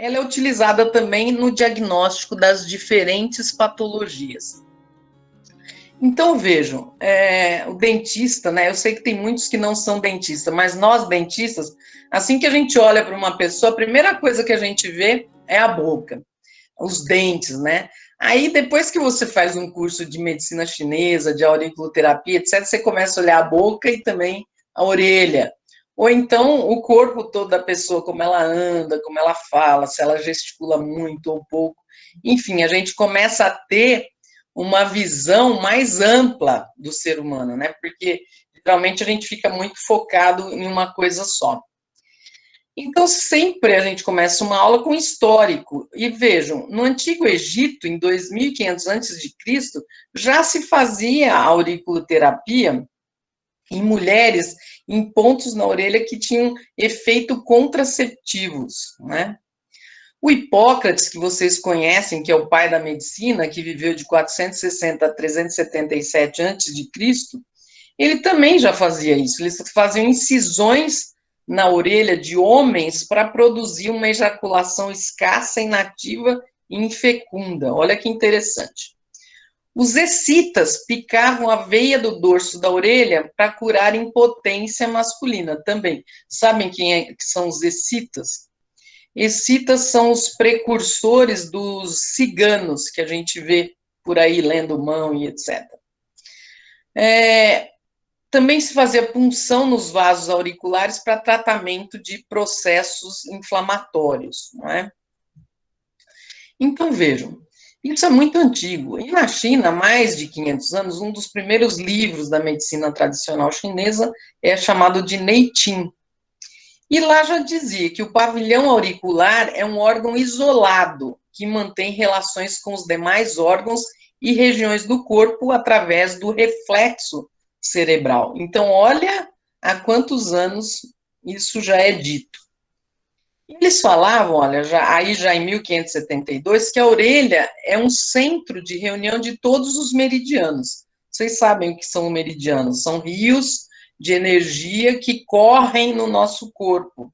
ela é utilizada também no diagnóstico das diferentes patologias. Então, vejam, o dentista, né? Eu sei que tem muitos que não são dentistas, mas nós, dentistas, assim que a gente olha para uma pessoa, a primeira coisa que a gente vê é a boca, os dentes, né? Aí, depois que você faz um curso de medicina chinesa, de auriculoterapia, etc., você começa a olhar a boca e também a orelha. Ou então, o corpo todo da pessoa, como ela anda, como ela fala, se ela gesticula muito ou pouco. Enfim, a gente começa a ter uma visão mais ampla do ser humano, né? Porque geralmente a gente fica muito focado em uma coisa só. Então, sempre a gente começa uma aula com histórico. E vejam, no Antigo Egito, em 2500 a.C., já se fazia auriculoterapia em mulheres em pontos na orelha que tinham efeito contraceptivos, né? O Hipócrates, que vocês conhecem, que é o pai da medicina, que viveu de 460 a 377 a.C., ele também já fazia isso. Eles faziam incisões na orelha de homens para produzir uma ejaculação escassa, inativa e infecunda. Olha que interessante. Os escitas picavam a veia do dorso da orelha para curar impotência masculina também. Sabem que são os escitas? Escitas são os precursores dos ciganos, que a gente vê por aí lendo mão e etc. Também se fazia punção nos vasos auriculares para tratamento de processos inflamatórios, não é? Então, vejam, isso é muito antigo. E na China, há mais de 500 anos, um dos primeiros livros da medicina tradicional chinesa é chamado de Neiqin. E lá já dizia que o pavilhão auricular é um órgão isolado, que mantém relações com os demais órgãos e regiões do corpo através do reflexo cerebral. Então, olha há quantos anos isso já é dito. Eles falavam, olha, já em 1572, que a orelha é um centro de reunião de todos os meridianos. Vocês sabem o que são meridianos? São rios de energia que correm no nosso corpo.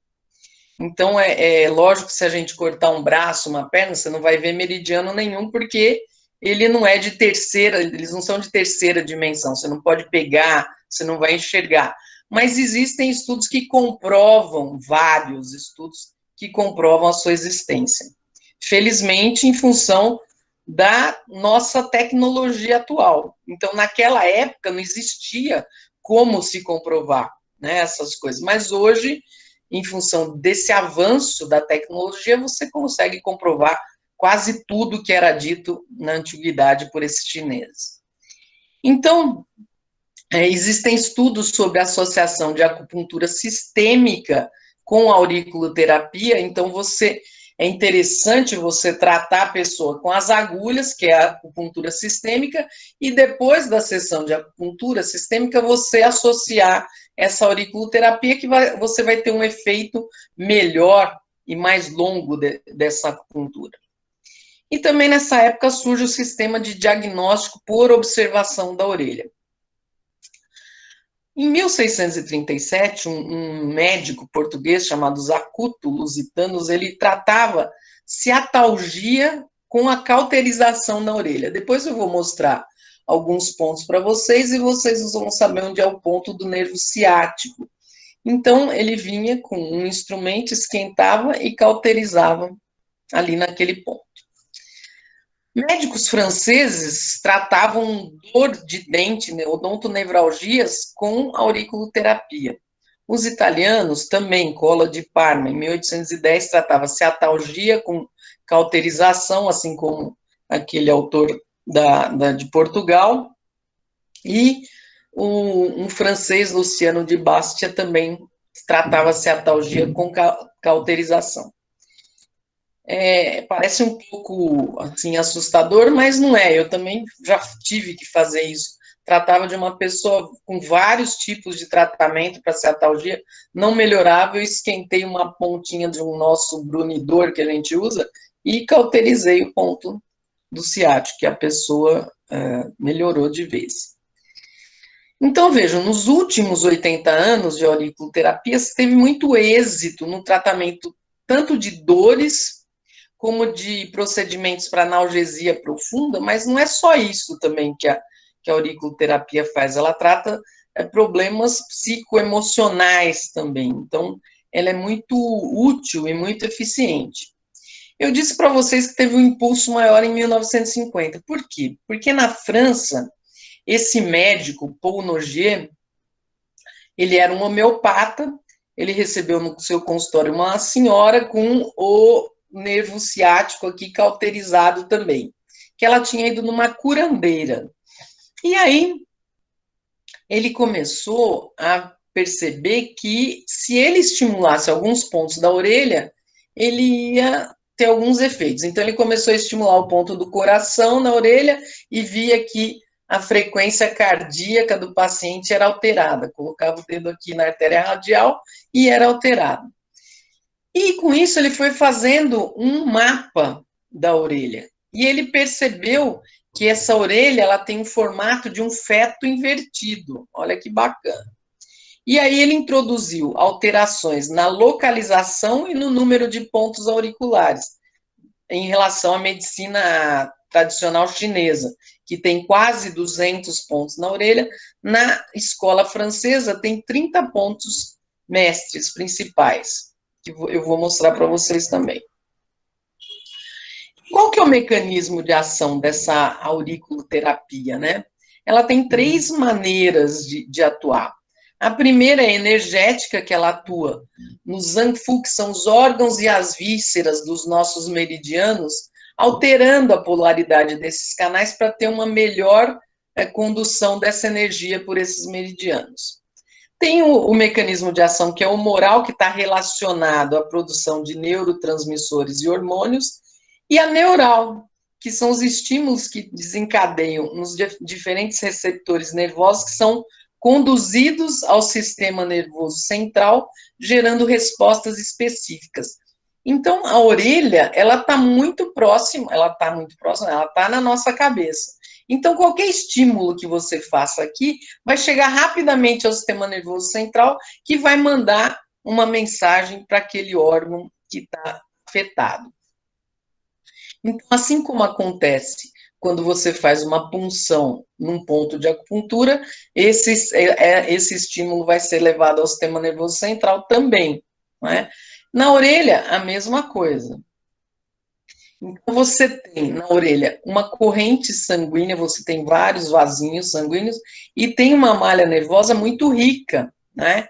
Então, é lógico que se a gente cortar um braço, uma perna, você não vai ver meridiano nenhum, porque ele não é de terceira, eles não são de terceira dimensão, você não pode pegar, você não vai enxergar. Mas existem estudos que comprovam, vários estudos que comprovam a sua existência. Felizmente, em função da nossa tecnologia atual. Então, naquela época, não existia como se comprovar, né, essas coisas. Mas hoje, em função desse avanço da tecnologia, você consegue comprovar quase tudo que era dito na antiguidade por esses chineses. Então, existem estudos sobre a associação de acupuntura sistêmica com auriculoterapia, então é interessante você tratar a pessoa com as agulhas, que é a acupuntura sistêmica, e depois da sessão de acupuntura sistêmica, você associar essa auriculoterapia, que você vai ter um efeito melhor e mais longo dessa acupuntura. E também nessa época surge o sistema de diagnóstico por observação da orelha. Em 1637, um médico português chamado Zacuto Lusitanos, ele tratava ciatalgia com a cauterização na orelha. Depois eu vou mostrar alguns pontos para vocês e vocês vão saber onde é o ponto do nervo ciático. Então, ele vinha com um instrumento, esquentava e cauterizava ali naquele ponto. Médicos franceses tratavam dor de dente, odontonevralgias, com auriculoterapia. Os italianos também, Cola de Parma, em 1810, tratava ciatalgia com cauterização, assim como aquele autor de Portugal. E um francês, Luciano de Bastia, também tratava ciatalgia com cauterização. Parece um pouco assim assustador, mas não é. Eu também já tive que fazer isso. Tratava de uma pessoa com vários tipos de tratamento para ciatalgia, não melhorava, eu esquentei uma pontinha de um nosso brunidor que a gente usa e cauterizei o ponto do ciático, que a pessoa melhorou de vez. Então, vejam, nos últimos 80 anos de auriculoterapia, teve muito êxito no tratamento tanto de dores como de procedimentos para analgesia profunda, mas não é só isso também que a auriculoterapia faz, ela trata problemas psicoemocionais também, então ela é muito útil e muito eficiente. Eu disse para vocês que teve um impulso maior em 1950, por quê? Porque na França, esse médico, Paul Nogier, ele era um homeopata, ele recebeu no seu consultório uma senhora com o nervo ciático aqui cauterizado também, que ela tinha ido numa curandeira. E aí ele começou a perceber que se ele estimulasse alguns pontos da orelha, ele ia ter alguns efeitos. Então ele começou a estimular o ponto do coração na orelha e via que a frequência cardíaca do paciente era alterada. Colocava o dedo aqui na artéria radial e era alterado. E com isso ele foi fazendo um mapa da orelha. E ele percebeu que essa orelha ela tem o formato de um feto invertido. Olha que bacana. E aí ele introduziu alterações na localização e no número de pontos auriculares, em relação à medicina tradicional chinesa, que tem quase 200 pontos na orelha. Na escola francesa tem 30 pontos mestres principais, que eu vou mostrar para vocês também. Qual que é o mecanismo de ação dessa auriculoterapia, né? Ela tem 3 maneiras de atuar. A primeira é energética, que ela atua nos zanfu, que são os órgãos e as vísceras dos nossos meridianos, alterando a polaridade desses canais para ter uma melhor condução dessa energia por esses meridianos. Tem o mecanismo de ação, que é o humoral, que está relacionado à produção de neurotransmissores e hormônios, e a neural, que são os estímulos que desencadeiam nos diferentes receptores nervosos que são conduzidos ao sistema nervoso central, gerando respostas específicas. Então, a orelha, ela está muito próxima, ela está na nossa cabeça. Então, qualquer estímulo que você faça aqui vai chegar rapidamente ao sistema nervoso central, que vai mandar uma mensagem para aquele órgão que está afetado. Então, assim como acontece quando você faz uma punção num ponto de acupuntura, esse estímulo vai ser levado ao sistema nervoso central também, não é? Na orelha, a mesma coisa. Então, você tem na orelha uma corrente sanguínea, você tem vários vasinhos sanguíneos e tem uma malha nervosa muito rica, né?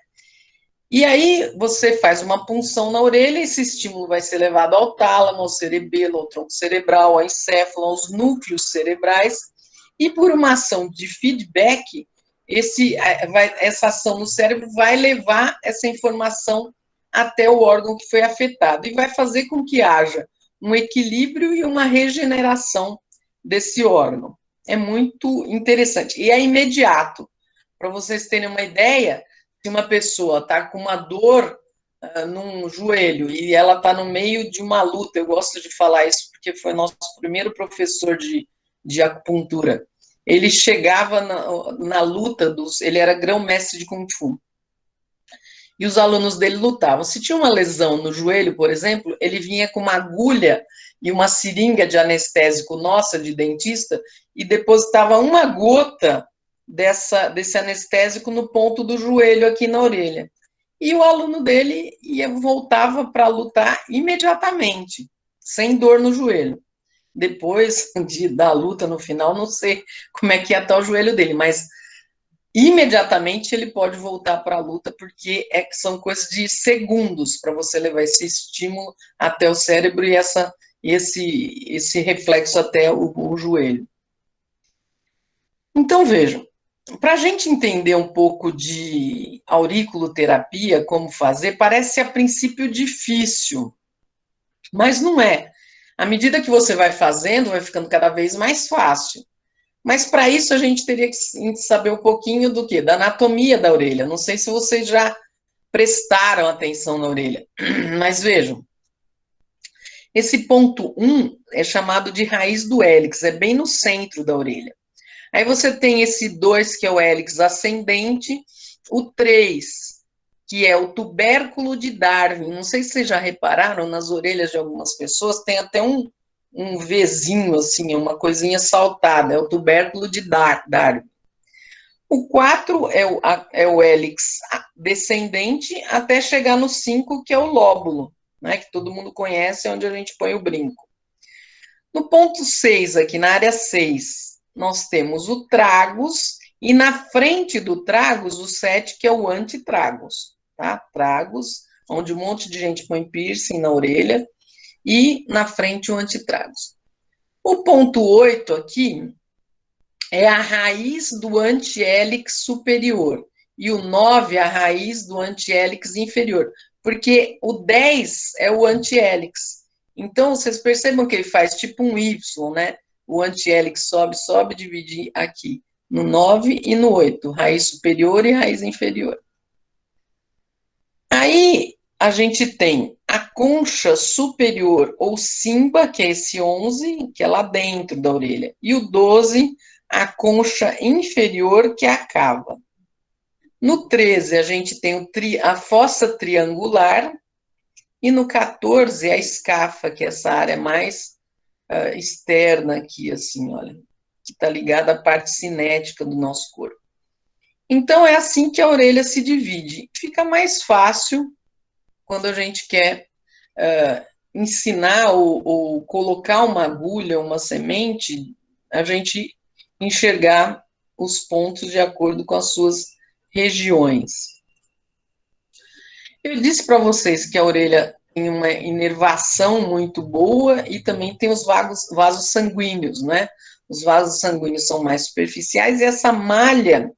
E aí você faz uma punção na orelha, esse estímulo vai ser levado ao tálamo, ao cerebelo, ao tronco cerebral, ao encéfalo, aos núcleos cerebrais, e por uma ação de feedback, essa ação no cérebro vai levar essa informação até o órgão que foi afetado, e vai fazer com que haja um equilíbrio e uma regeneração desse órgão. É muito interessante. E é imediato. Para vocês terem uma ideia, se uma pessoa está com uma dor num joelho e ela está no meio de uma luta, eu gosto de falar isso porque foi nosso primeiro professor de acupuntura, ele chegava na luta, ele era grão-mestre de Kung Fu, e os alunos dele lutavam. Se tinha uma lesão no joelho, por exemplo, ele vinha com uma agulha e uma seringa de anestésico nossa, de dentista, e depositava uma gota desse anestésico no ponto do joelho aqui na orelha. E o aluno dele voltava para lutar imediatamente, sem dor no joelho. Depois da luta, no final, não sei como é que ia estar o joelho dele, mas imediatamente ele pode voltar para a luta, porque são coisas de segundos para você levar esse estímulo até o cérebro e esse reflexo até o joelho. Então, vejam, para a gente entender um pouco de auriculoterapia, como fazer, parece a princípio difícil, mas não é. À medida que você vai fazendo, vai ficando cada vez mais fácil. Mas para isso a gente teria que saber um pouquinho do quê? Da anatomia da orelha. Não sei se vocês já prestaram atenção na orelha, mas vejam. Esse ponto 1 é chamado de raiz do hélix, é bem no centro da orelha. Aí você tem esse 2, que é o hélix ascendente, o 3, que é o tubérculo de Darwin. Não sei se vocês já repararam, nas orelhas de algumas pessoas tem até um Vzinho, assim, uma coisinha saltada, é o tubérculo de Darwin. O 4 é o hélix descendente, até chegar no 5, que é o lóbulo, né, que todo mundo conhece, é onde a gente põe o brinco. No ponto 6, aqui na área 6, nós temos o tragus, e na frente do tragus, o 7, que é o antitragus, tá? Tragus, onde um monte de gente põe piercing na orelha, e na frente o antitragus. O ponto 8 aqui é a raiz do antihélix superior, e o 9 é a raiz do antihélix inferior, porque o 10 é o antihélix. Então, vocês percebam que ele faz tipo um Y, né? O antihélix sobe, sobe, dividir aqui no 9 e no 8, raiz superior e raiz inferior. Aí, a gente tem a concha superior, ou simba, que é esse 11, que é lá dentro da orelha, e o 12, a concha inferior, que é a cava. No 13, a gente tem a fossa triangular, e no 14, a escafa, que é essa área mais externa aqui, assim, olha, que está ligada à parte cinética do nosso corpo. Então, é assim que a orelha se divide. Fica mais fácil quando a gente quer ensinar ou colocar uma agulha, uma semente, a gente enxergar os pontos de acordo com as suas regiões. Eu disse para vocês que a orelha tem uma inervação muito boa e também tem os vasos sanguíneos, né? Os vasos sanguíneos são mais superficiais e essa malha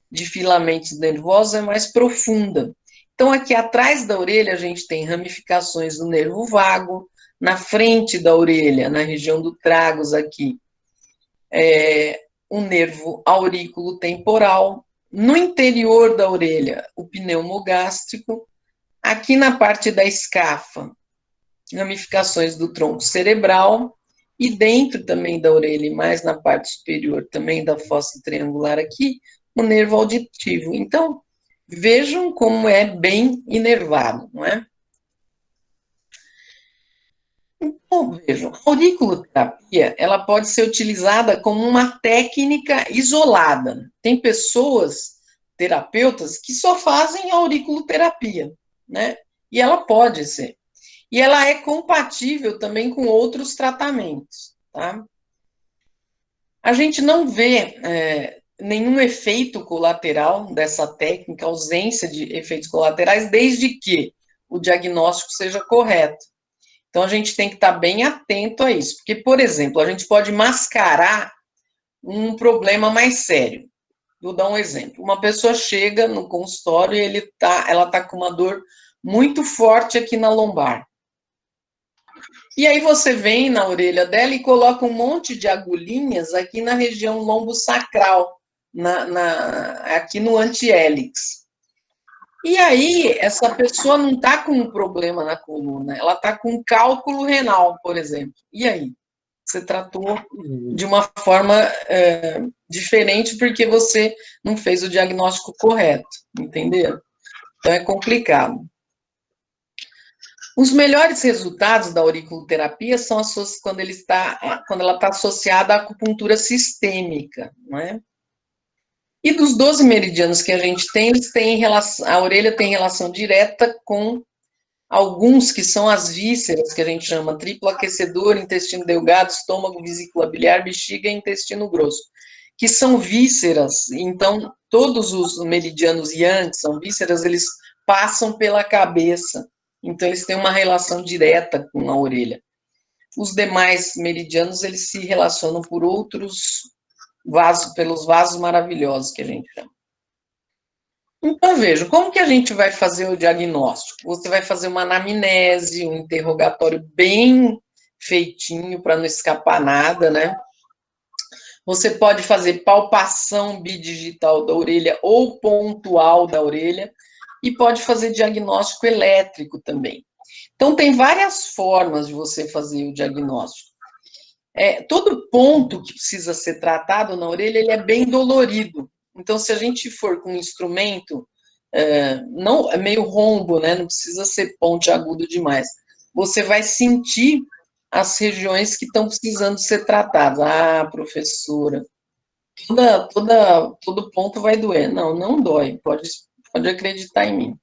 de filamentos nervosos é mais profunda. Então, aqui atrás da orelha, a gente tem ramificações do nervo vago, na frente da orelha, na região do tragus aqui, o nervo aurículo temporal, no interior da orelha, o pneumogástrico, aqui na parte da escafa, ramificações do tronco cerebral, e dentro também da orelha, e mais na parte superior também da fossa triangular aqui, o nervo auditivo. Então, vejam como é bem inervado, não é? Então, vejam, a auriculoterapia, ela pode ser utilizada como uma técnica isolada. Tem pessoas, terapeutas, que só fazem auriculoterapia, né? E ela pode ser. E ela é compatível também com outros tratamentos, tá? A gente não vê nenhum efeito colateral dessa técnica, ausência de efeitos colaterais, desde que o diagnóstico seja correto. Então, a gente tem que estar bem atento a isso, porque, por exemplo, a gente pode mascarar um problema mais sério. Vou dar um exemplo. Uma pessoa chega no consultório e ela está com uma dor muito forte aqui na lombar. E aí você vem na orelha dela e coloca um monte de agulhinhas aqui na região lombosacral, aqui no antihélix. E aí, essa pessoa não está com um problema na coluna, ela está com um cálculo renal, por exemplo. E aí? Você tratou de uma forma diferente porque você não fez o diagnóstico correto, entendeu? Então, é complicado. Os melhores resultados da auriculoterapia são quando ela está associada à acupuntura sistêmica, não é? E dos 12 meridianos que a gente tem, eles têm relação, a orelha tem relação direta com alguns que são as vísceras, que a gente chama triplo aquecedor, intestino delgado, estômago, vesícula biliar, bexiga e intestino grosso, que são vísceras. Então, todos os meridianos yang, são vísceras, eles passam pela cabeça. Então, eles têm uma relação direta com a orelha. Os demais meridianos, eles se relacionam por outros vasos, pelos vasos maravilhosos que a gente chama. Então, veja, como que a gente vai fazer o diagnóstico? Você vai fazer uma anamnese, um interrogatório bem feitinho, para não escapar nada, né? Você pode fazer palpação bidigital da orelha ou pontual da orelha, e pode fazer diagnóstico elétrico também. Então, tem várias formas de você fazer o diagnóstico. Todo ponto que precisa ser tratado na orelha, ele é bem dolorido. Então, se a gente for com um instrumento não, é meio rombo, né? Não precisa ser pontiagudo demais. Você vai sentir as regiões que estão precisando ser tratadas. Ah, professora, todo ponto vai doer. Não, não dói. Pode acreditar em mim.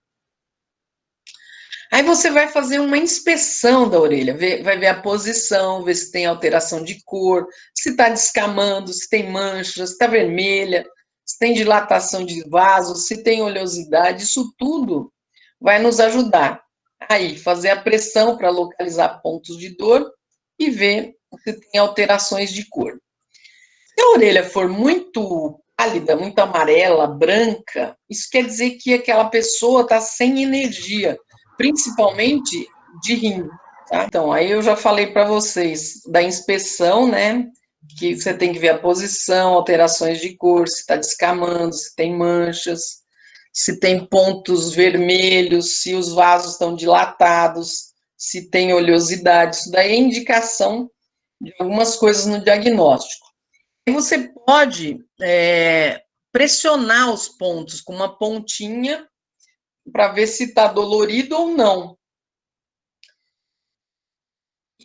Aí você vai fazer uma inspeção da orelha, vai ver a posição, ver se tem alteração de cor, se está descamando, se tem manchas, se está vermelha, se tem dilatação de vasos, se tem oleosidade, isso tudo vai nos ajudar. Aí, fazer a pressão para localizar pontos de dor e ver se tem alterações de cor. Se a orelha for muito pálida, muito amarela, branca, isso quer dizer que aquela pessoa está sem energia, principalmente de rim. Tá? Então, aí eu já falei para vocês da inspeção, né? Que você tem que ver a posição, alterações de cor, se está descamando, se tem manchas, se tem pontos vermelhos, se os vasos estão dilatados, se tem oleosidade. Isso daí é indicação de algumas coisas no diagnóstico. E você pode pressionar os pontos com uma pontinha para ver se está dolorido ou não.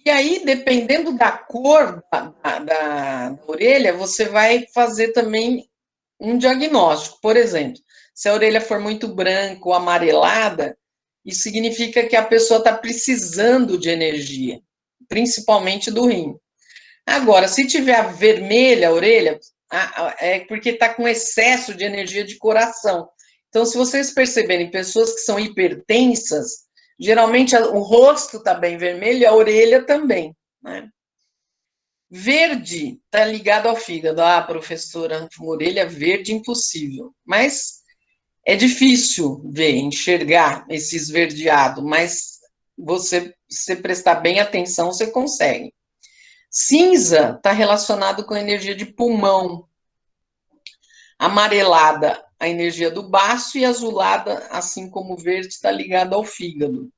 E aí, dependendo da cor da orelha, você vai fazer também um diagnóstico. Por exemplo, se a orelha for muito branca ou amarelada, isso significa que a pessoa está precisando de energia, principalmente do rim. Agora, se tiver vermelha a orelha, é porque está com excesso de energia de coração. Então, se vocês perceberem, pessoas que são hipertensas, geralmente o rosto está bem vermelho e a orelha também, né? Verde está ligado ao fígado. Ah, professora, uma orelha verde impossível. Mas é difícil ver, enxergar esse esverdeado, mas se prestar bem atenção, você consegue. Cinza está relacionado com a energia de pulmão. Amarelada, a energia do baço, e azulada, assim como verde, está ligada ao fígado.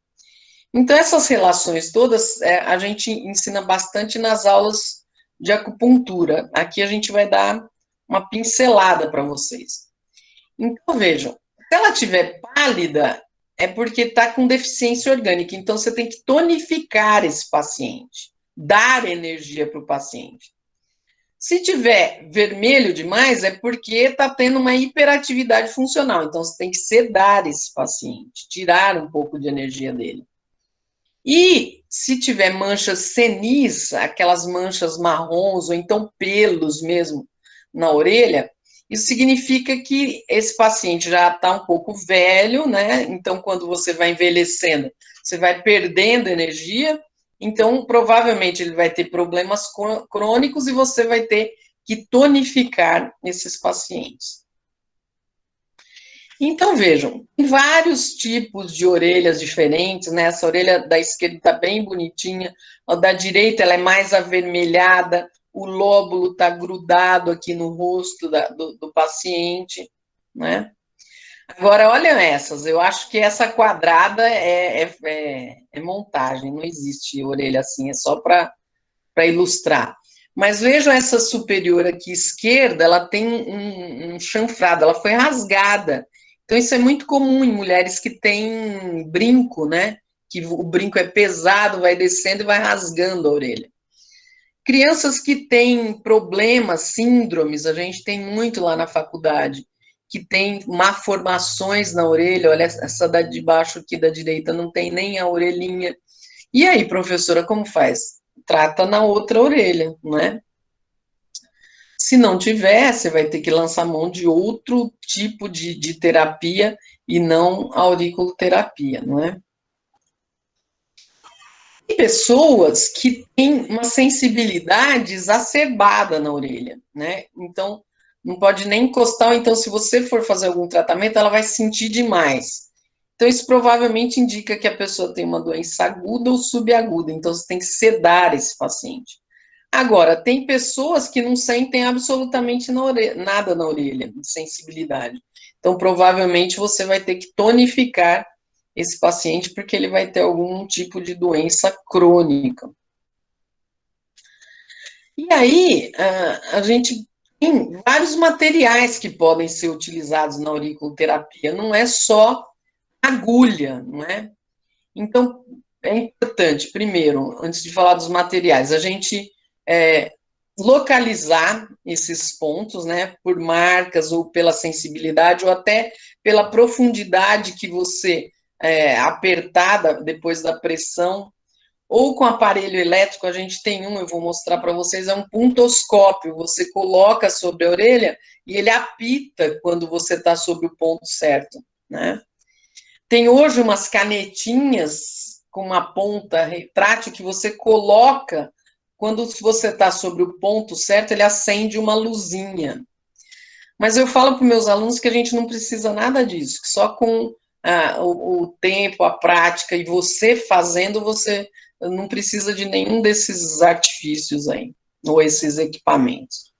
Então, essas relações todas a gente ensina bastante nas aulas de acupuntura. Aqui a gente vai dar uma pincelada para vocês. Então, vejam, se ela estiver pálida, é porque está com deficiência orgânica. Então, você tem que tonificar esse paciente, dar energia para o paciente. Se tiver vermelho demais, é porque está tendo uma hiperatividade funcional. Então, você tem que sedar esse paciente, tirar um pouco de energia dele. E se tiver manchas senis, aquelas manchas marrons, ou então pelos mesmo na orelha, isso significa que esse paciente já está um pouco velho, né? Então, quando você vai envelhecendo, você vai perdendo energia. Então, provavelmente, ele vai ter problemas crônicos e você vai ter que tonificar esses pacientes. Então, vejam, tem vários tipos de orelhas diferentes, né? Essa orelha da esquerda está bem bonitinha, a da direita ela é mais avermelhada, o lóbulo está grudado aqui no rosto do paciente, né? Agora, olha essas, eu acho que essa quadrada é montagem, não existe orelha assim, é só para ilustrar. Mas vejam essa superior aqui esquerda, ela tem um chanfrado, ela foi rasgada. Então, isso é muito comum em mulheres que têm brinco, né? Que o brinco é pesado, vai descendo e vai rasgando a orelha. Crianças que têm problemas, síndromes, a gente tem muito lá na faculdade, que tem malformações na orelha, olha, essa da de baixo aqui da direita não tem nem a orelhinha. E aí, professora, como faz? Trata na outra orelha, não é? Se não tiver, você vai ter que lançar mão de outro tipo de terapia e não a auriculoterapia, não é? Tem pessoas que têm uma sensibilidade exacerbada na orelha, né? Então, não pode nem encostar, ou então, se você for fazer algum tratamento, ela vai sentir demais. Então, isso provavelmente indica que a pessoa tem uma doença aguda ou subaguda, então você tem que sedar esse paciente. Agora, tem pessoas que não sentem absolutamente nada na orelha, de sensibilidade. Então, provavelmente, você vai ter que tonificar esse paciente, porque ele vai ter algum tipo de doença crônica. E aí, a gente tem vários materiais que podem ser utilizados na auriculoterapia, não é só agulha, não é? Então, é importante, primeiro, antes de falar dos materiais, a gente localizar esses pontos, né, por marcas ou pela sensibilidade ou até pela profundidade que você apertada depois da pressão, ou com aparelho elétrico, a gente tem um, eu vou mostrar para vocês, é um puntoscópio, você coloca sobre a orelha e ele apita quando você está sobre o ponto certo, né? Tem hoje umas canetinhas com uma ponta retrátil que você coloca, quando você está sobre o ponto certo, ele acende uma luzinha. Mas eu falo para os meus alunos que a gente não precisa nada disso, que só com o tempo, a prática e você fazendo, você não precisa de nenhum desses artifícios aí, ou esses equipamentos.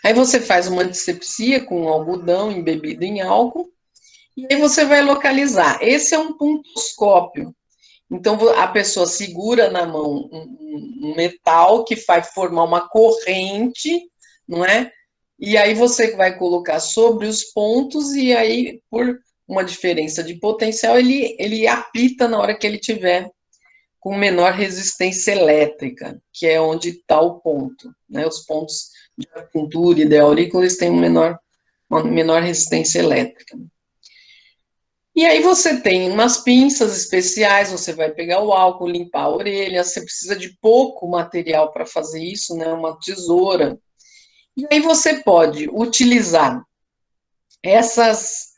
Aí você faz uma antisepsia com algodão embebido em álcool, e aí você vai localizar. Esse é um puntoscópio. Então, a pessoa segura na mão um metal que vai formar uma corrente, não é? E aí você vai colocar sobre os pontos e aí, por uma diferença de potencial, ele apita na hora que ele tiver com menor resistência elétrica, que é onde está o ponto, né? Os pontos de acupuntura e de aurícula, eles têm uma menor resistência elétrica. E aí você tem umas pinças especiais, você vai pegar o álcool, limpar a orelha, você precisa de pouco material para fazer isso, né? Uma tesoura. E aí você pode utilizar essas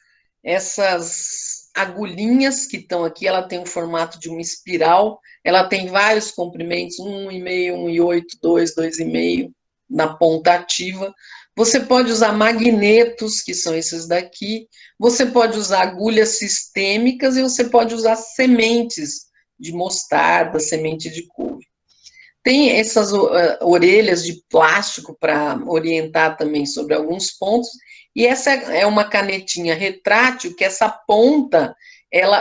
agulhinhas que estão aqui, ela tem o formato de uma espiral, ela tem vários comprimentos, 1,5, 1,8, 2, 2,5 na ponta ativa. Você pode usar magnetos, que são esses daqui, você pode usar agulhas sistêmicas e você pode usar sementes de mostarda, semente de couve. Tem essas orelhas de plástico para orientar também sobre alguns pontos, e essa é uma canetinha retrátil, que essa ponta,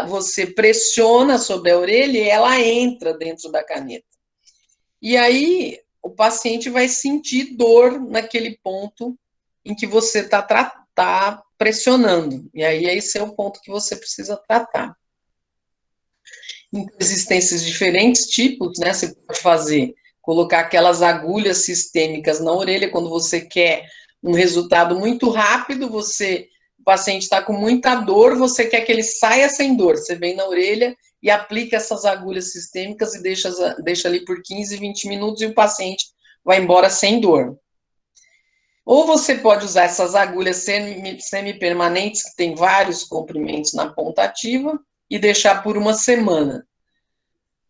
você pressiona sobre a orelha e ela entra dentro da caneta. E aí o paciente vai sentir dor naquele ponto em que você está pressionando. E aí esse é o ponto que você precisa tratar. Existem esses diferentes tipos, né? Você pode colocar aquelas agulhas sistêmicas na orelha quando você quer um resultado muito rápido, o paciente está com muita dor, você quer que ele saia sem dor. Você vem na orelha e aplica essas agulhas sistêmicas e deixa ali por 15, 20 minutos e o paciente vai embora sem dor. Ou você pode usar essas agulhas semipermanentes, que tem vários comprimentos na ponta ativa, e deixar por uma semana.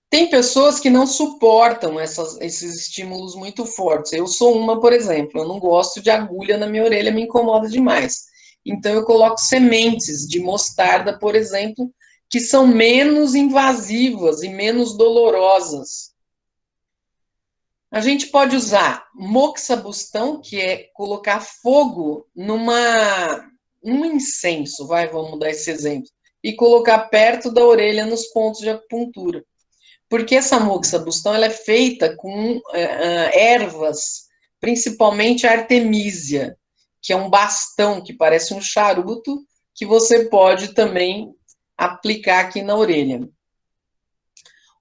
Tem pessoas que não suportam esses estímulos muito fortes. Eu sou uma, por exemplo, eu não gosto de agulha na minha orelha, me incomoda demais. Então, eu coloco sementes de mostarda, por exemplo, que são menos invasivas e menos dolorosas. A gente pode usar moxabustão, que é colocar fogo num incenso, vamos dar esse exemplo, e colocar perto da orelha nos pontos de acupuntura. Porque essa moxabustão ela é feita com ervas, principalmente a artemisia, que é um bastão que parece um charuto, que você pode também aplicar aqui na orelha.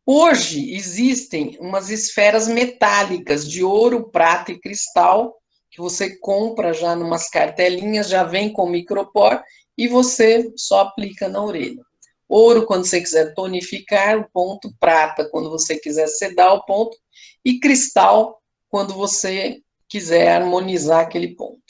Hoje existem umas esferas metálicas de ouro, prata e cristal, que você compra já numas cartelinhas, já vem com micropor, e você só aplica na orelha. Ouro, quando você quiser tonificar o ponto, prata, quando você quiser sedar o ponto, e cristal, quando você quiser harmonizar aquele ponto.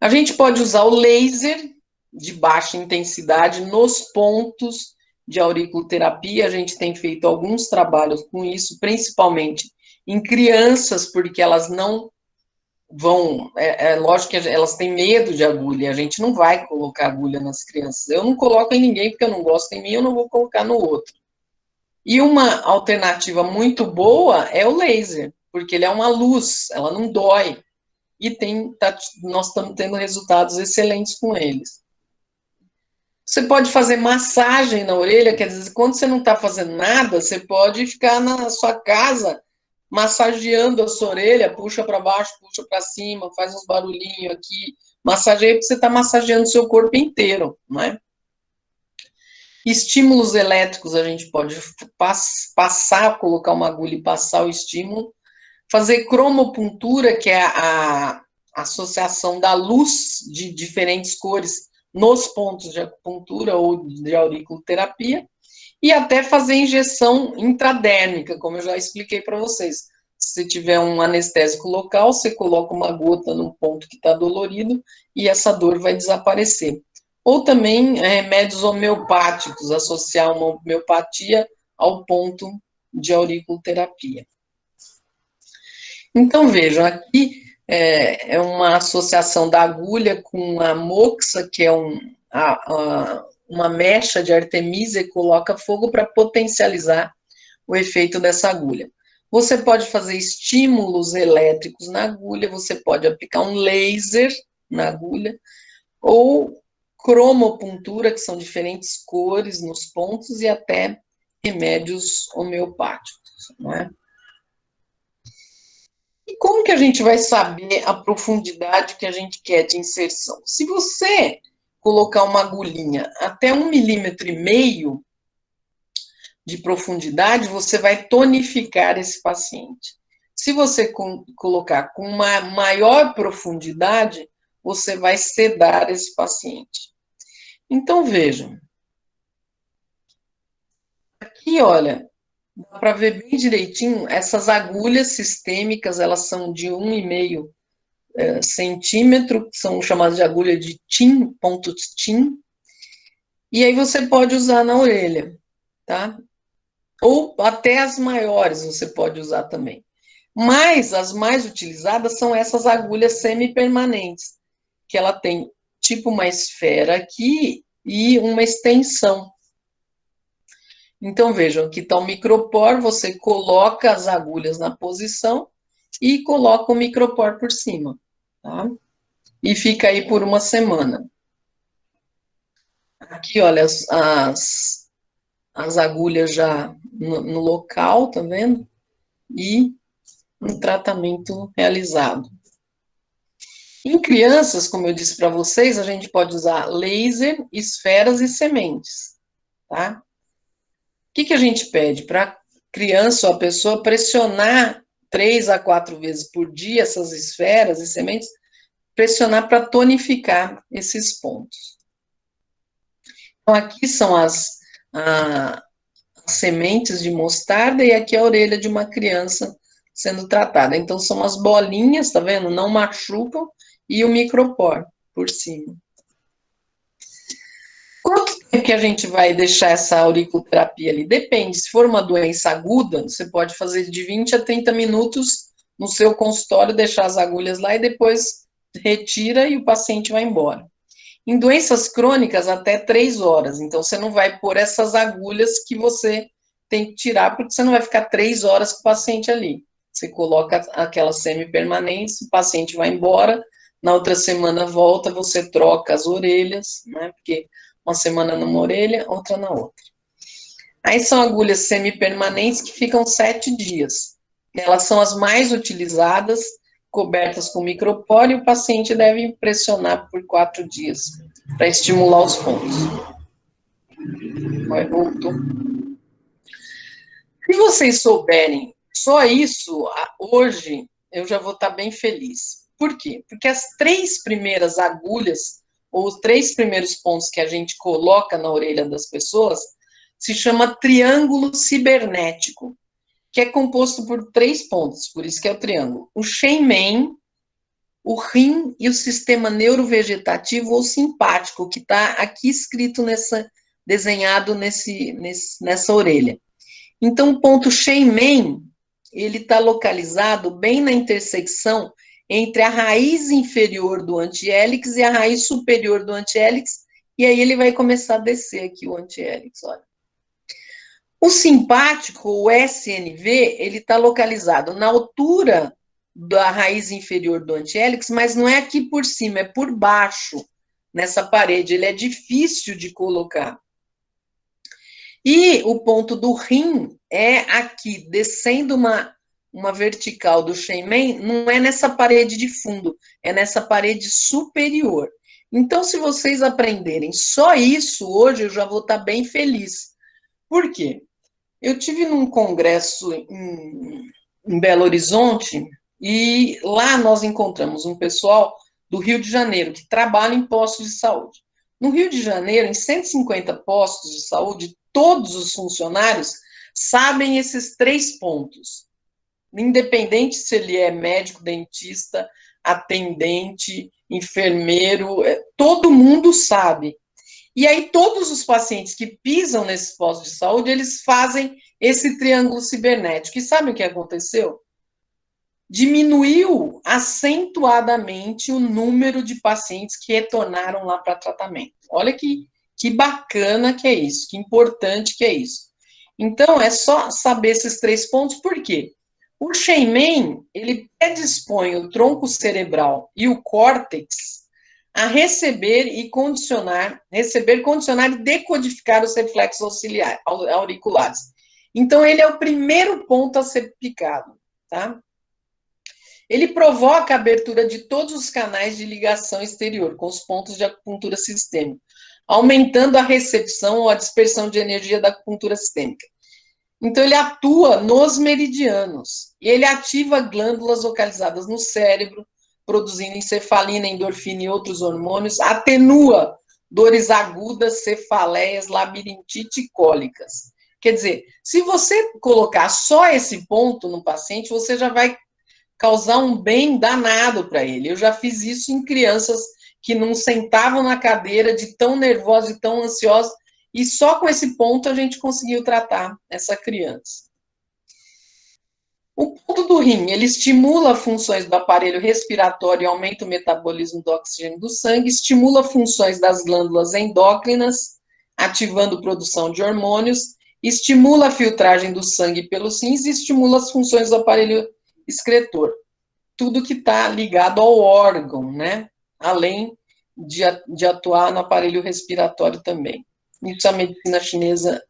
A gente pode usar o laser de baixa intensidade nos pontos de auriculoterapia. A gente tem feito alguns trabalhos com isso, principalmente em crianças, porque elas não vão, lógico que elas têm medo de agulha, a gente não vai colocar agulha nas crianças. Eu não coloco em ninguém porque eu não gosto em mim, eu não vou colocar no outro. E uma alternativa muito boa é o laser, porque ele é uma luz, ela não dói. E nós estamos tendo resultados excelentes com eles. Você pode fazer massagem na orelha, quer dizer, quando você não está fazendo nada, você pode ficar na sua casa massageando a sua orelha, puxa para baixo, puxa para cima, faz uns barulhinhos aqui, massageia, porque você está massageando o seu corpo inteiro, não é? Estímulos elétricos, a gente pode passar, colocar uma agulha e passar o estímulo. Fazer cromopuntura, que é a associação da luz de diferentes cores nos pontos de acupuntura ou de auriculoterapia. E até fazer injeção intradérmica, como eu já expliquei para vocês. Se tiver um anestésico local, você coloca uma gota no ponto que está dolorido e essa dor vai desaparecer. Ou também remédios homeopáticos, associar uma homeopatia ao ponto de auriculoterapia. Então, vejam, aqui é uma associação da agulha com a moxa, que é uma mecha de artemisia, e coloca fogo para potencializar o efeito dessa agulha. Você pode fazer estímulos elétricos na agulha, você pode aplicar um laser na agulha, ou cromopuntura, que são diferentes cores nos pontos, e até remédios homeopáticos, não é? E como que a gente vai saber a profundidade que a gente quer de inserção? Se você colocar uma agulhinha até 1,5 milímetro de profundidade, você vai tonificar esse paciente. Se você colocar com uma maior profundidade, você vai sedar esse paciente. Então, vejam. Aqui, olha, dá para ver bem direitinho, essas agulhas sistêmicas, elas são de 1,5 centímetro, que são chamadas de agulha de TIM, ponto TIM, e aí você pode usar na orelha, tá? Ou até as maiores você pode usar também. Mas as mais utilizadas são essas agulhas semipermanentes, que ela tem tipo uma esfera aqui e uma extensão. Então, vejam, aqui está o micropor, você coloca as agulhas na posição e coloca o micropor por cima, tá? E fica aí por 1 semana. Aqui, olha, as agulhas já no local, tá vendo? E um tratamento realizado. Em crianças, como eu disse para vocês, a gente pode usar laser, esferas e sementes, tá? O que a gente pede? Para criança ou a pessoa pressionar 3 a 4 vezes por dia essas esferas e sementes, pressionar para tonificar esses pontos. Então, aqui são as sementes de mostarda e aqui a orelha de uma criança sendo tratada. Então, são as bolinhas, tá vendo? Não machucam, e o micropor por cima. Quanto tempo que a gente vai deixar essa auriculoterapia ali? Depende. Se for uma doença aguda, você pode fazer de 20 a 30 minutos no seu consultório, deixar as agulhas lá e depois retira e o paciente vai embora. Em doenças crônicas, até 3 horas. Então, você não vai pôr essas agulhas que você tem que tirar, porque você não vai ficar 3 horas com o paciente ali. Você coloca aquelas semipermanentes, o paciente vai embora, na outra semana volta, você troca as orelhas, né? Porque uma semana numa orelha, outra na outra. Aí são agulhas semipermanentes que ficam 7 dias. Elas são as mais utilizadas, cobertas com micropor, e o paciente deve pressionar por 4 dias para estimular os pontos. Vai, voltou. Se vocês souberem só isso, hoje eu já vou estar bem feliz. Por quê? Porque as 3 primeiras agulhas, ou os 3 primeiros pontos que a gente coloca na orelha das pessoas, se chama triângulo cibernético, que é composto por 3 pontos, por isso que é o triângulo. O Shenmen, o rim e o sistema neurovegetativo ou simpático, que está aqui escrito desenhado nessa orelha. Então, o ponto Shenmen, ele está localizado bem na intersecção entre a raiz inferior do antiélix e a raiz superior do antiélix, e aí ele vai começar a descer aqui o antiélix, olha. O simpático, o SNV, ele está localizado na altura da raiz inferior do antiélix, mas não é aqui por cima, é por baixo, nessa parede. Ele é difícil de colocar. E o ponto do rim é aqui, descendo uma vertical do Shenmen, não é nessa parede de fundo, é nessa parede superior. Então, se vocês aprenderem só isso, hoje eu já vou estar bem feliz. Por quê? Eu tive num congresso em Belo Horizonte e lá nós encontramos um pessoal do Rio de Janeiro que trabalha em postos de saúde. No Rio de Janeiro, em 150 postos de saúde, todos os funcionários sabem esses 3 pontos. Independente se ele é médico, dentista, atendente, enfermeiro, todo mundo sabe. E aí todos os pacientes que pisam nesses postos de saúde, eles fazem esse triângulo cibernético. E sabe o que aconteceu? Diminuiu acentuadamente o número de pacientes que retornaram lá para tratamento. Olha que bacana que é isso, que importante que é isso. Então, é só saber esses 3 pontos, por quê? O Shenmen, ele predispõe o tronco cerebral e o córtex a receber, condicionar e decodificar os reflexos auriculares. Então, ele é o primeiro ponto a ser picado, tá? Ele provoca a abertura de todos os canais de ligação exterior com os pontos de acupuntura sistêmica, aumentando a recepção ou a dispersão de energia da acupuntura sistêmica. Então, ele atua nos meridianos e ele ativa glândulas localizadas no cérebro, produzindo encefalina, endorfina e outros hormônios, atenua dores agudas, cefaleias, labirintite e cólicas. Quer dizer, se você colocar só esse ponto no paciente, você já vai causar um bem danado para ele. Eu já fiz isso em crianças que não sentavam na cadeira de tão nervosa e tão ansiosa, e só com esse ponto a gente conseguiu tratar essa criança. O ponto do rim, ele estimula funções do aparelho respiratório e aumenta o metabolismo do oxigênio do sangue, estimula funções das glândulas endócrinas, ativando a produção de hormônios, estimula a filtragem do sangue pelos rins e estimula as funções do aparelho excretor. Tudo que está ligado ao órgão, né? Além de atuar no aparelho respiratório também. Isso a medicina chinesa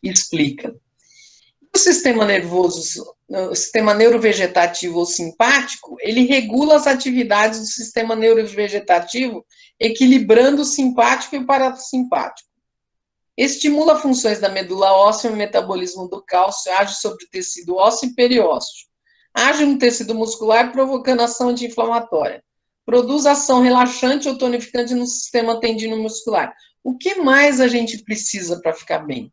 explica. O sistema nervoso, o sistema neurovegetativo ou simpático, ele regula as atividades do sistema neurovegetativo, equilibrando o simpático e o parasimpático. Estimula funções da medula óssea, o metabolismo do cálcio, age sobre o tecido ósseo e periósteo. Age no tecido muscular, provocando ação anti-inflamatória. Produz ação relaxante ou tonificante no sistema tendinomuscular. O que mais a gente precisa para ficar bem?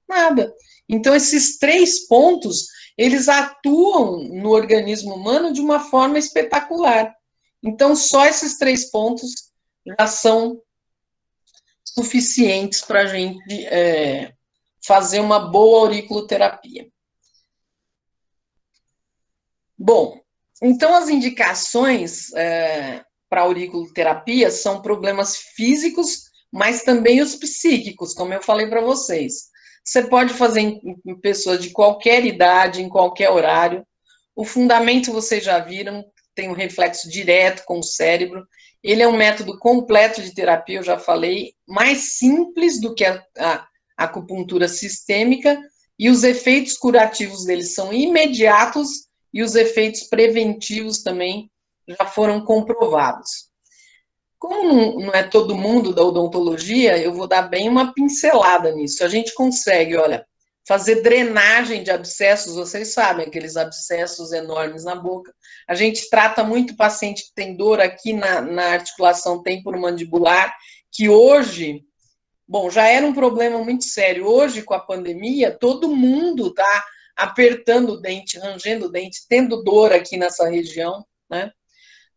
Nada. Então, esses 3 pontos, eles atuam no organismo humano de uma forma espetacular. Então, só esses 3 pontos já são suficientes para a gente fazer uma boa auriculoterapia. Bom, então as indicações para auriculoterapia são problemas físicos, mas também os psíquicos, como eu falei para vocês. Você pode fazer em pessoas de qualquer idade, em qualquer horário. O fundamento vocês já viram, tem um reflexo direto com o cérebro. Ele é um método completo de terapia, eu já falei, mais simples do que a acupuntura sistêmica, e os efeitos curativos dele são imediatos e os efeitos preventivos também já foram comprovados. Como não é todo mundo da odontologia, eu vou dar bem uma pincelada nisso. A gente consegue, olha, fazer drenagem de abscessos, vocês sabem, aqueles abscessos enormes na boca. A gente trata muito paciente que tem dor aqui na articulação temporomandibular, que hoje, bom, já era um problema muito sério. Hoje, com a pandemia, todo mundo está apertando o dente, rangendo o dente, tendo dor aqui nessa região, né?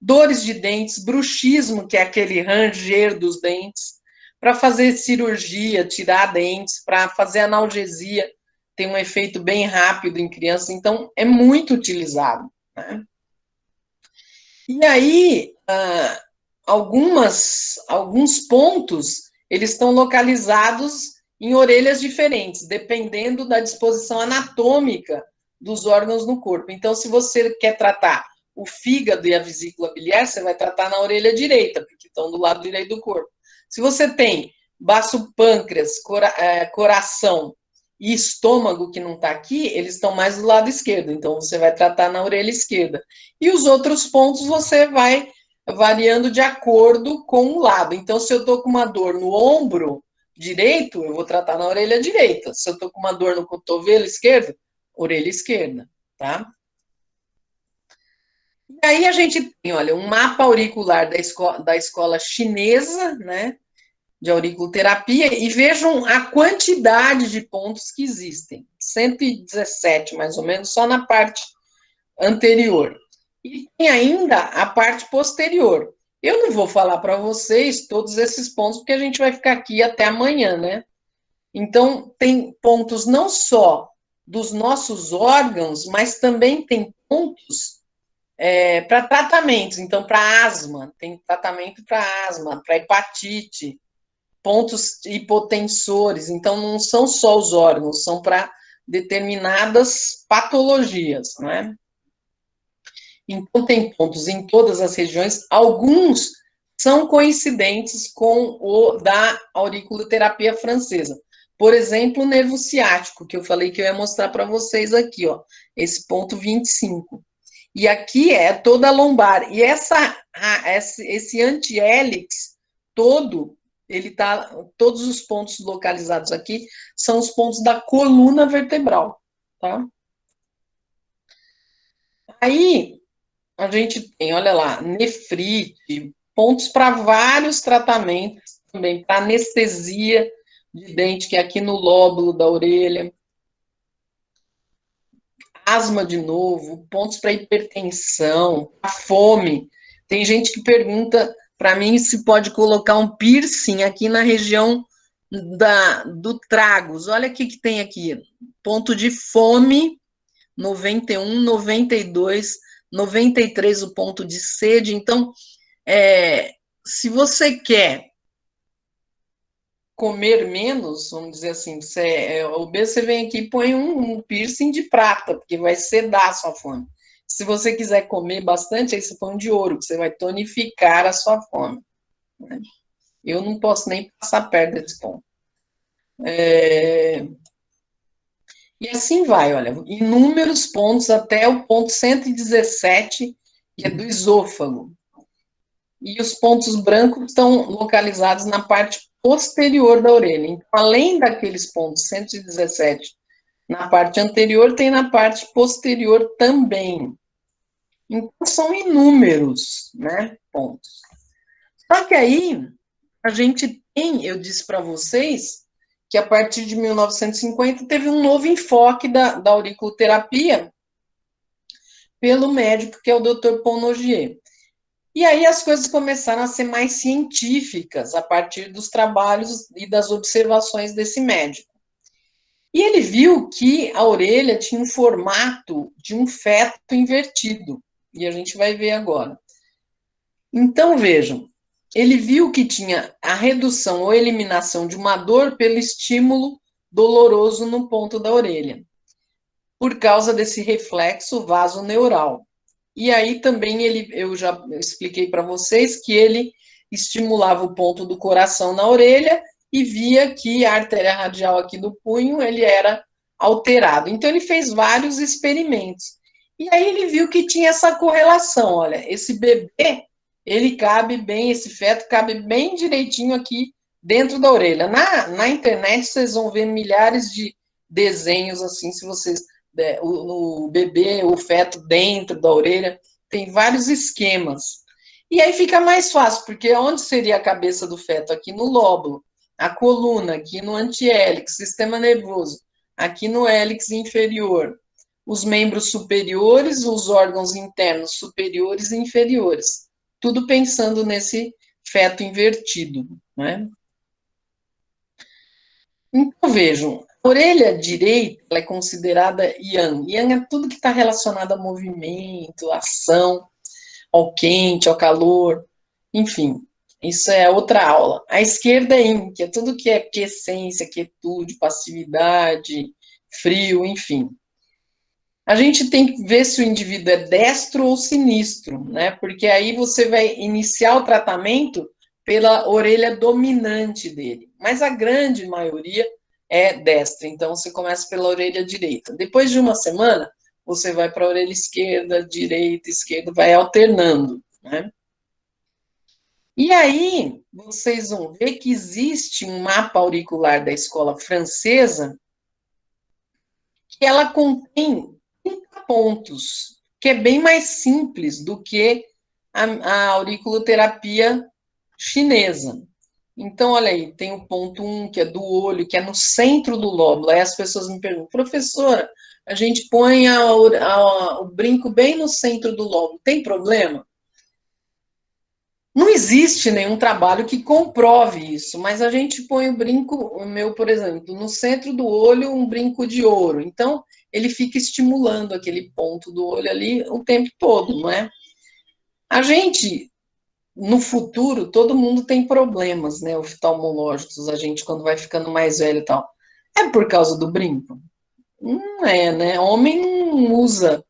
Dores de dentes, bruxismo, que é aquele ranger dos dentes, para fazer cirurgia, tirar dentes, para fazer analgesia, tem um efeito bem rápido em crianças, então é muito utilizado, né? E aí, alguns pontos, eles estão localizados em orelhas diferentes, dependendo da disposição anatômica dos órgãos no corpo. Então, se você quer tratar o fígado e a vesícula biliar, você vai tratar na orelha direita, porque estão do lado direito do corpo. Se você tem baço pâncreas, coração e estômago, que não está aqui, eles estão mais do lado esquerdo, então você vai tratar na orelha esquerda. E os outros pontos você vai variando de acordo com o lado. Então, se eu estou com uma dor no ombro direito, eu vou tratar na orelha direita. Se eu estou com uma dor no cotovelo esquerdo, orelha esquerda, tá? E aí a gente tem, olha, um mapa auricular da escola chinesa, né, de auriculoterapia, e vejam a quantidade de pontos que existem. 117, mais ou menos, só na parte anterior. E tem ainda a parte posterior. Eu não vou falar para vocês todos esses pontos, porque a gente vai ficar aqui até amanhã, né? Então, tem pontos não só dos nossos órgãos, mas também tem pontos para tratamentos. Então, para asma, tem tratamento para asma, para hepatite, pontos hipotensores. Então, não são só os órgãos, são para determinadas patologias, não é? Então, tem pontos em todas as regiões, alguns são coincidentes com o da auriculoterapia francesa. Por exemplo, o nervo ciático, que eu falei que eu ia mostrar para vocês aqui, ó, esse ponto 25. E aqui é toda a lombar. E esse anti-hélix todo, ele tá, todos os pontos localizados aqui são os pontos da coluna vertebral, tá? Aí a gente tem, olha lá, nefrite, pontos para vários tratamentos também, para anestesia de dente, que é aqui no lóbulo da orelha, asma de novo, pontos para hipertensão, a fome. Tem gente que pergunta para mim se pode colocar um piercing aqui na região do tragus. Olha o que tem aqui. Ponto de fome, 91, 92, 93 o ponto de sede. Então, se você quer comer menos, vamos dizer assim, você é obeso, você vem aqui e põe um piercing de prata, porque vai sedar a sua fome. Se você quiser comer bastante, aí você põe um de ouro, que você vai tonificar a sua fome. Né? Eu não posso nem passar perto desse ponto. E assim vai, olha, inúmeros pontos até o ponto 117, que é do esôfago. E os pontos brancos estão localizados na parte posterior da orelha. Então, além daqueles pontos 117 na parte anterior, tem na parte posterior também. Então, são inúmeros, né, pontos. Só que aí, a gente tem, eu disse para vocês, que a partir de 1950 teve um novo enfoque da auriculoterapia pelo médico, que é o Dr. Paul Nogier. E aí as coisas começaram a ser mais científicas a partir dos trabalhos e das observações desse médico. E ele viu que a orelha tinha um formato de um feto invertido. E a gente vai ver agora. Então, vejam, ele viu que tinha a redução ou eliminação de uma dor pelo estímulo doloroso no ponto da orelha, por causa desse reflexo vasoneural. E aí também eu já expliquei para vocês que ele estimulava o ponto do coração na orelha e via que a artéria radial aqui do punho ele era alterado. Então ele fez vários experimentos. E aí ele viu que tinha essa correlação, olha, esse bebê, ele cabe bem, esse feto cabe bem direitinho aqui dentro da orelha. Na internet vocês vão ver milhares de desenhos assim, se vocês o bebê, o feto dentro da orelha, tem vários esquemas. E aí fica mais fácil, porque onde seria a cabeça do feto? Aqui no lóbulo, a coluna, aqui no antiélix, sistema nervoso, aqui no hélix inferior, os membros superiores, os órgãos internos superiores e inferiores. Tudo pensando nesse feto invertido, né? Então, vejam, a orelha direita é considerada yang. Yang é tudo que está relacionado a movimento, ação, ao quente, ao calor, enfim, isso é outra aula. A esquerda é yin, que é tudo que é quiescência, quietude, passividade, frio, enfim. A gente tem que ver se o indivíduo é destro ou sinistro, né? Porque aí você vai iniciar o tratamento pela orelha dominante dele. Mas a grande maioria é destra. Então, você começa pela orelha direita. Depois de uma semana, você vai para a orelha esquerda, direita, esquerda, vai alternando, né? E aí, vocês vão ver que existe um mapa auricular da escola francesa que ela contém 30 pontos, que é bem mais simples do que a auriculoterapia chinesa. Então, olha aí, tem o ponto 1, que é do olho, que é no centro do lóbulo. Aí as pessoas me perguntam, professora, a gente põe o brinco bem no centro do lóbulo, tem problema? Não existe nenhum trabalho que comprove isso, mas a gente põe o brinco, o meu, por exemplo, no centro do olho, um brinco de ouro. Então, ele fica estimulando aquele ponto do olho ali o tempo todo, não é? A gente, no futuro, todo mundo tem problemas, né, oftalmológicos, a gente quando vai ficando mais velho e tal. É por causa do brinco? Não é, né? Homem não usa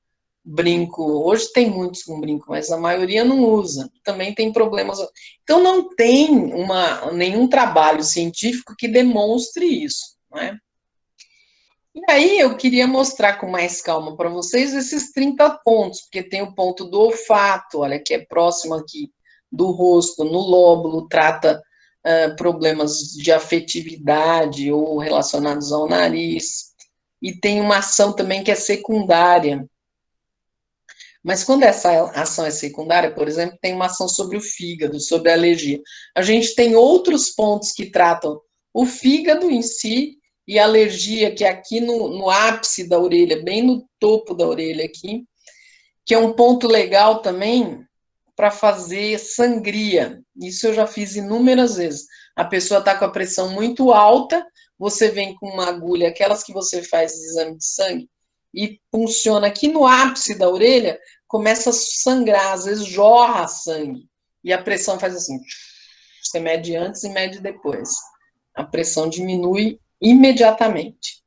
brinco. Hoje tem muitos com brinco, mas a maioria não usa. Também tem problemas. Então não tem nenhum trabalho científico que demonstre isso, né? E aí eu queria mostrar com mais calma para vocês esses 30 pontos, porque tem o ponto do olfato, olha, que é próximo aqui do rosto, no lóbulo, trata problemas de afetividade ou relacionados ao nariz. E tem uma ação também que é secundária. Mas quando essa ação é secundária, por exemplo, tem uma ação sobre o fígado, sobre a alergia. A gente tem outros pontos que tratam o fígado em si e a alergia, que é aqui no ápice da orelha, bem no topo da orelha aqui, que é um ponto legal também para fazer sangria. Isso eu já fiz inúmeras vezes. A pessoa está com a pressão muito alta, você vem com uma agulha, aquelas que você faz exame de sangue, e funciona aqui no ápice da orelha, começa a sangrar, às vezes jorra sangue. E a pressão faz assim, você mede antes e mede depois. A pressão diminui imediatamente.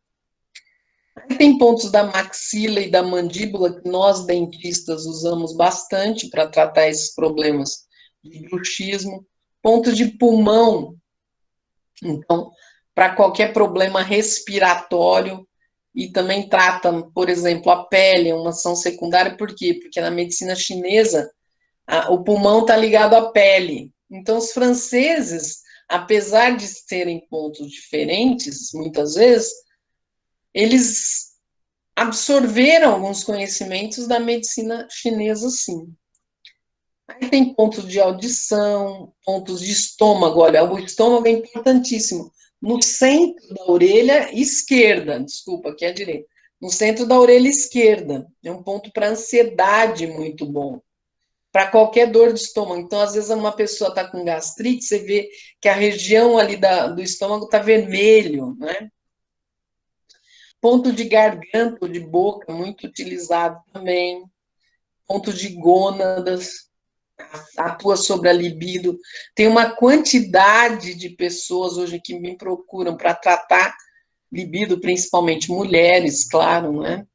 Tem pontos da maxila e da mandíbula que nós dentistas usamos bastante para tratar esses problemas de bruxismo. Ponto de pulmão, então, para qualquer problema respiratório, e também trata, por exemplo, a pele, uma ação secundária, por quê? Porque na medicina chinesa, o pulmão está ligado à pele. Então, os franceses, apesar de serem pontos diferentes, muitas vezes, eles absorveram alguns conhecimentos da medicina chinesa, sim. Aí tem pontos de audição, pontos de estômago. Olha, o estômago é importantíssimo. No centro da orelha esquerda, desculpa, aqui é a direita. No centro da orelha esquerda. É um ponto para ansiedade muito bom. Para qualquer dor de estômago. Então, às vezes, uma pessoa está com gastrite, você vê que a região ali do estômago está vermelho, né? Ponto de garganta ou de boca, muito utilizado também. Ponto de gônadas, atua sobre a libido. Tem uma quantidade de pessoas hoje que me procuram para tratar libido, principalmente mulheres, claro, né?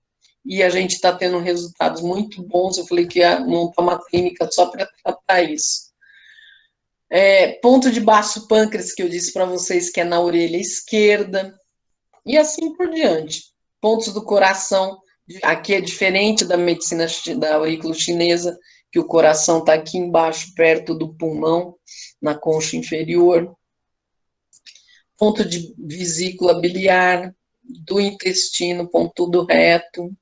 E a gente está tendo resultados muito bons. Eu falei que ia montar uma clínica só para tratar isso. Ponto de baixo pâncreas, que eu disse para vocês que é na orelha esquerda, e assim por diante. Pontos do coração, aqui é diferente da medicina da aurícula chinesa, que o coração está aqui embaixo, perto do pulmão, na concha inferior. Ponto de vesícula biliar, do intestino, ponto do reto.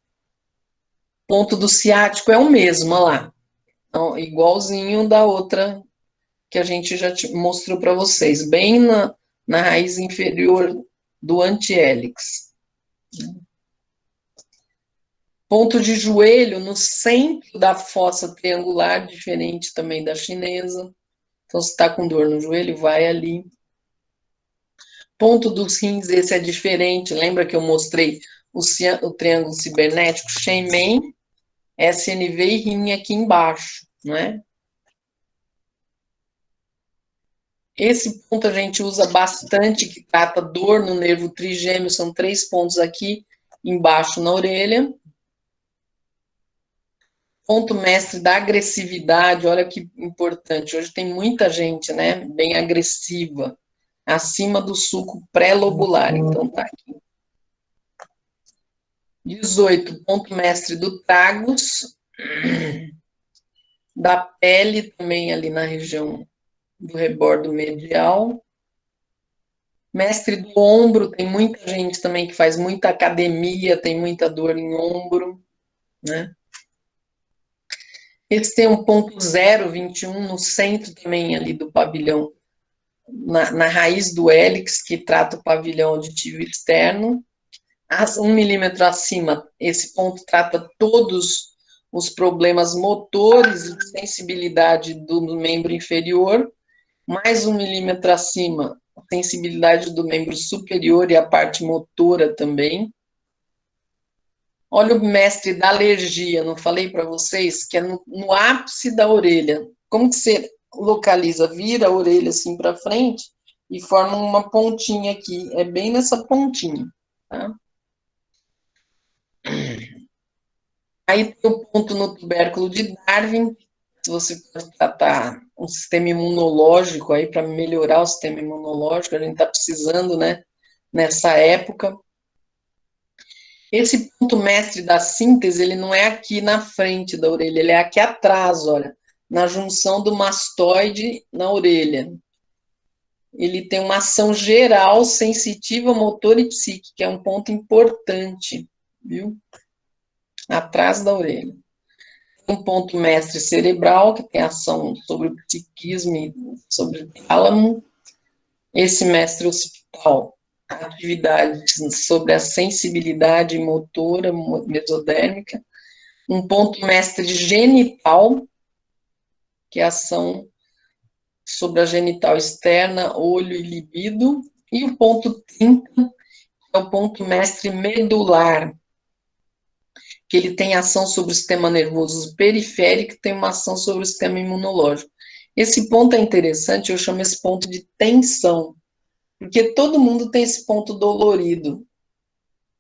Ponto do ciático é o mesmo, olha lá. Então, igualzinho da outra que a gente já mostrou para vocês, bem na raiz inferior do antihélix. Ponto de joelho no centro da fossa triangular, diferente também da chinesa. Então, se está com dor no joelho, vai ali. Ponto dos rins, esse é diferente. Lembra que eu mostrei o triângulo cibernético? Shenmen, SNV e rim aqui embaixo, né? Esse ponto a gente usa bastante, que trata dor no nervo trigêmeo, são 3 pontos aqui embaixo na orelha. Ponto mestre da agressividade, olha que importante. Hoje tem muita gente, né, bem agressiva. acima do sulco pré-lobular. Então, tá aqui. 18, ponto mestre do tragus, da pele também ali na região do rebordo medial. Mestre do ombro, tem muita gente também que faz muita academia, tem muita dor em ombro, né? Esse tem um ponto 0,21 no centro também ali do pavilhão, na raiz do hélix, que trata o pavilhão auditivo externo. 1 milímetro acima, esse ponto trata todos os problemas motores e de sensibilidade do membro inferior. Mais 1 milímetro acima, a sensibilidade do membro superior e a parte motora também. Olha o mestre da alergia, não falei para vocês, que é no ápice da orelha. Como que você localiza? Vira a orelha assim para frente e forma uma pontinha aqui. É bem nessa pontinha, tá? Aí tem o ponto no tubérculo de Darwin, se você pode tratar um sistema imunológico aí para melhorar o sistema imunológico, a gente está precisando, né, nessa época. Esse ponto mestre da síntese, ele não é aqui na frente da orelha, ele é aqui atrás, olha, na junção do mastoide na orelha. Ele tem uma ação geral, sensitiva, motor e psíquica, é um ponto importante, viu? Atrás da orelha. Um ponto mestre cerebral, que tem ação sobre o psiquismo e sobre o tálamo. Esse mestre occipital, atividades sobre a sensibilidade motora mesodérmica. Um ponto mestre genital, que é ação sobre a genital externa, olho e libido. E o ponto 30, que é o ponto mestre medular, que ele tem ação sobre o sistema nervoso periférico, tem uma ação sobre o sistema imunológico. Esse ponto é interessante, eu chamo esse ponto de tensão, porque todo mundo tem esse ponto dolorido,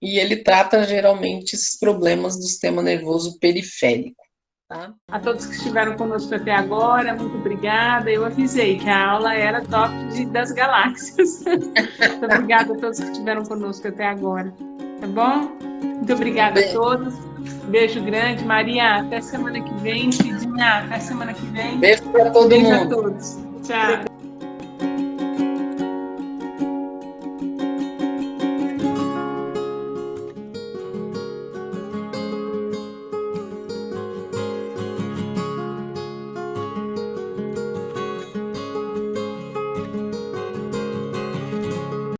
e ele trata geralmente esses problemas do sistema nervoso periférico. Tá? A todos que estiveram conosco até agora, muito obrigada. Eu avisei que a aula era top das galáxias. Muito obrigada a todos que estiveram conosco até agora. Tá bom? Muito obrigada a todos. Beijo grande. Maria, até semana que vem. Cidinha, até semana que vem. Beijo para todo mundo. Beijo a todos. Tchau.